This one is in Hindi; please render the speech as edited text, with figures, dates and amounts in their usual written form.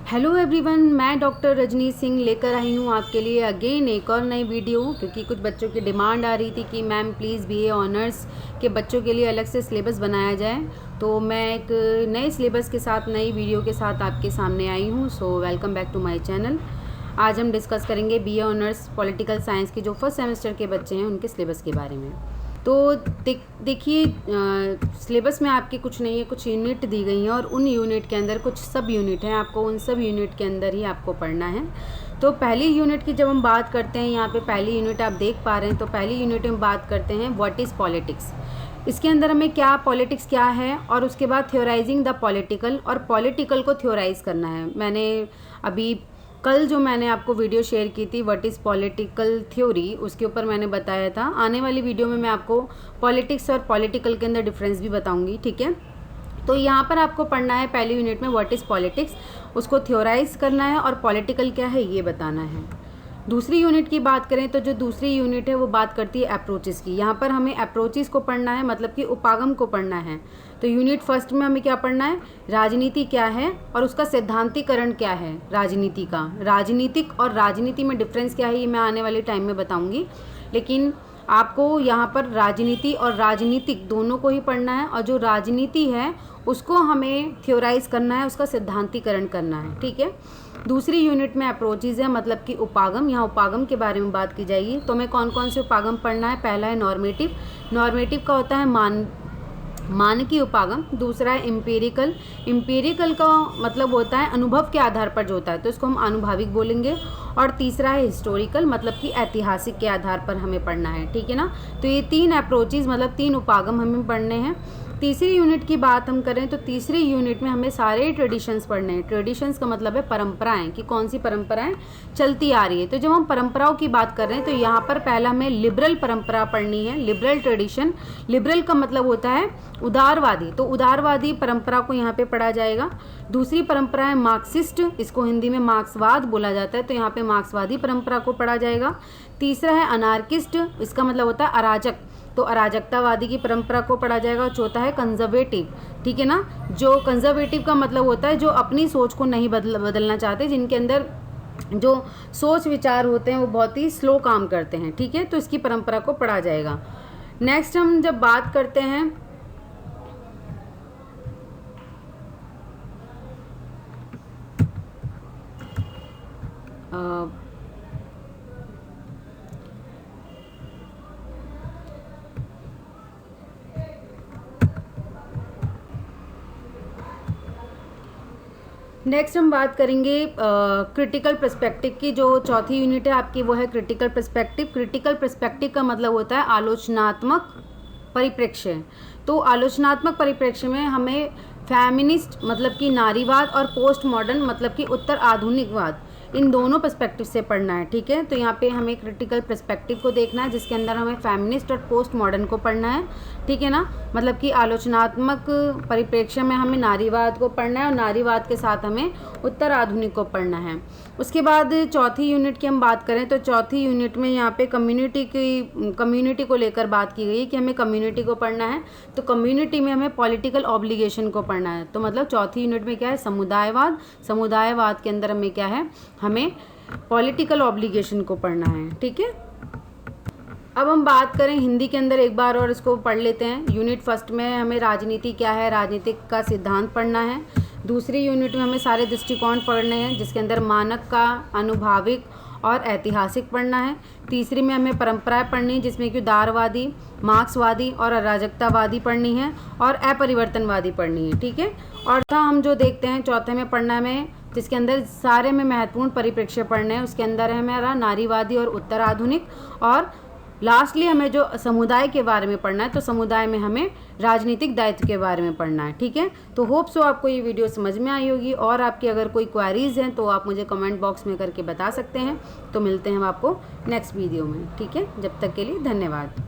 हेलो एवरीवन, मैं डॉक्टर रजनी सिंह लेकर आई हूँ आपके लिए अगेन एक और नई वीडियो, क्योंकि कुछ बच्चों की डिमांड आ रही थी कि मैम प्लीज़ बीए ऑनर्स के बच्चों के लिए अलग से सिलेबस बनाया जाए। तो मैं एक नए सिलेबस के साथ नई वीडियो के साथ आपके सामने आई हूँ। So welcome back to my channel. आज हम डिस्कस करेंगे बीए ऑनर्स पॉलिटिकल साइंस के जो फर्स्ट सेमेस्टर के बच्चे हैं उनके सिलेबस के बारे में। तो देखिए, सिलेबस में आपके कुछ नहीं है, कुछ यूनिट दी गई हैं और उन यूनिट के अंदर कुछ सब यूनिट हैं। आपको उन सब यूनिट के अंदर ही आपको पढ़ना है। तो पहली यूनिट की जब हम बात करते हैं, यहाँ पे पहली यूनिट आप देख पा रहे हैं, तो पहली यूनिट में बात करते हैं व्हाट इज़ पॉलिटिक्स। इसके अंदर हमें क्या पॉलिटिक्स क्या है और उसके बाद थ्योराइजिंग द पॉलिटिकल, और पॉलिटिकल को थ्योराइज करना है। मैंने अभी कल जो मैंने आपको वीडियो शेयर की थी व्हाट इज़ पॉलिटिकल थ्योरी, उसके ऊपर मैंने बताया था। आने वाली वीडियो में मैं आपको पॉलिटिक्स और पॉलिटिकल के अंदर डिफरेंस भी बताऊंगी, ठीक है। तो यहाँ पर आपको पढ़ना है पहली यूनिट में व्हाट इज़ पॉलिटिक्स, उसको थ्योराइज करना है और पॉलिटिकल क्या है ये बताना है। दूसरी यूनिट की बात करें तो जो दूसरी यूनिट है वो बात करती है अप्रोचेस की। यहाँ पर हमें अप्रोचेस को पढ़ना है, मतलब कि उपागम को पढ़ना है। तो यूनिट फर्स्ट में हमें क्या पढ़ना है, राजनीति क्या है और उसका सिद्धांतीकरण क्या है राजनीति का। राजनीतिक और राजनीति में डिफरेंस क्या है ये मैं आने वाले टाइम में बताऊंगी, लेकिन आपको यहाँ पर राजनीति और राजनीतिक दोनों को ही पढ़ना है। और जो राजनीति है उसको हमें थ्योराइज करना है, उसका सिद्धांतीकरण करना है, ठीक है। दूसरी यूनिट में अप्रोचेज है, मतलब कि उपागम। यहाँ उपागम के बारे में बात की जाएगी। तो हमें कौन कौन से उपागम पढ़ना है। पहला है नॉर्मेटिव। नॉर्मेटिव का होता है मानकीय उपागम। दूसरा है इम्पेरिकल। इम्पेरिकल का मतलब होता है अनुभव के आधार पर जो होता है, तो इसको हम आनुभाविक बोलेंगे। और तीसरा है हिस्टोरिकल, मतलब कि ऐतिहासिक के आधार पर हमें पढ़ना है, ठीक है ना। तो ये तीन अप्रोचेज मतलब तीन उपागम हमें पढ़ने हैं। तीसरी यूनिट की बात हम करें तो तीसरी यूनिट में हमें सारे ट्रेडिशंस पढ़ने हैं। ट्रेडिशंस का मतलब है परंपराएं, कि कौन सी परंपराएं चलती आ रही है। तो जब हम परंपराओं की बात कर रहे हैं तो यहाँ पर पहला हमें लिबरल परंपरा पढ़नी है, लिबरल ट्रेडिशन। लिबरल का मतलब होता है उदारवादी, तो उदारवादी परंपरा को यहाँ पे पढ़ा जाएगा। दूसरी परंपरा है मार्क्सिस्ट, इसको हिंदी में मार्क्सवाद बोला जाता है, तो यहाँ पे मार्क्सवादी परंपरा को पढ़ा जाएगा। तीसरा है अनार्किस्ट, इसका मतलब होता है अराजक, तो अराजकतावादी की परंपरा को पढ़ा जाएगा। चौथा है कंजर्वेटिव, ठीक है ना। जो कंजर्वेटिव का मतलब होता है जो अपनी सोच को नहीं बदलना चाहते, जिनके अंदर जो सोच विचार होते हैं वो बहुत ही स्लो काम करते हैं, ठीक है। तो इसकी परंपरा को पढ़ा जाएगा। नेक्स्ट हम जब बात करते हैं नेक्स्ट हम बात करेंगे क्रिटिकल पर्सपेक्टिव की। जो चौथी यूनिट है आपकी वो है क्रिटिकल पर्सपेक्टिव। क्रिटिकल पर्सपेक्टिव का मतलब होता है आलोचनात्मक परिप्रेक्ष्य। तो आलोचनात्मक परिप्रेक्ष्य में हमें फेमिनिस्ट मतलब कि नारीवाद और पोस्ट मॉडर्न मतलब कि उत्तर आधुनिकवाद, इन दोनों पर्सपेक्टिव से पढ़ना है, ठीक है। तो यहाँ पे हमें क्रिटिकल पर्सपेक्टिव को देखना है, जिसके अंदर हमें फेमिनिस्ट और पोस्ट मॉडर्न को पढ़ना है, ठीक है ना। मतलब कि आलोचनात्मक परिप्रेक्ष्य में हमें नारीवाद को पढ़ना है और नारीवाद के साथ हमें उत्तर आधुनिक को पढ़ना है। उसके बाद चौथी यूनिट की हम बात करें तो चौथी यूनिट में यहाँ पे कम्युनिटी को लेकर बात की गई है कि हमें कम्युनिटी को पढ़ना है। तो कम्युनिटी में हमें पॉलिटिकल ऑब्लिगेशन को पढ़ना है। तो मतलब चौथी यूनिट में क्या है, समुदायवाद। समुदायवाद के अंदर हमें क्या है, हमें पॉलिटिकल ऑब्लिगेशन को पढ़ना है, ठीक है। अब हम बात करें हिंदी के अंदर, एक बार और इसको पढ़ लेते हैं। यूनिट फर्स्ट में हमें राजनीति क्या है, राजनीतिक का सिद्धांत पढ़ना है। दूसरी यूनिट में हमें सारे दृष्टिकोण पढ़ने हैं, जिसके अंदर मानक का, अनुभाविक और ऐतिहासिक पढ़ना है। तीसरी में हमें परंपराएं पढ़नी है, जिसमें कि उदारवादी, मार्क्सवादी और अराजकतावादी पढ़नी है और अपरिवर्तनवादी पढ़नी है, ठीक है। और हम जो देखते हैं चौथे में पढ़ना है, जिसके अंदर सारे में महत्वपूर्ण परिप्रेक्ष्य पढ़ने हैं। उसके अंदर है हमारा नारीवादी और उत्तर आधुनिक, और लास्टली हमें जो समुदाय के बारे में पढ़ना है, तो समुदाय में हमें राजनीतिक दायित्व के बारे में पढ़ना है, ठीक है। तो होप सो आपको ये वीडियो समझ में आई होगी, और आपकी अगर कोई क्वेरीज हैं तो आप मुझे कमेंट बॉक्स में करके बता सकते हैं। तो मिलते हैं हम आपको नेक्स्ट वीडियो में, ठीक है। जब तक के लिए धन्यवाद।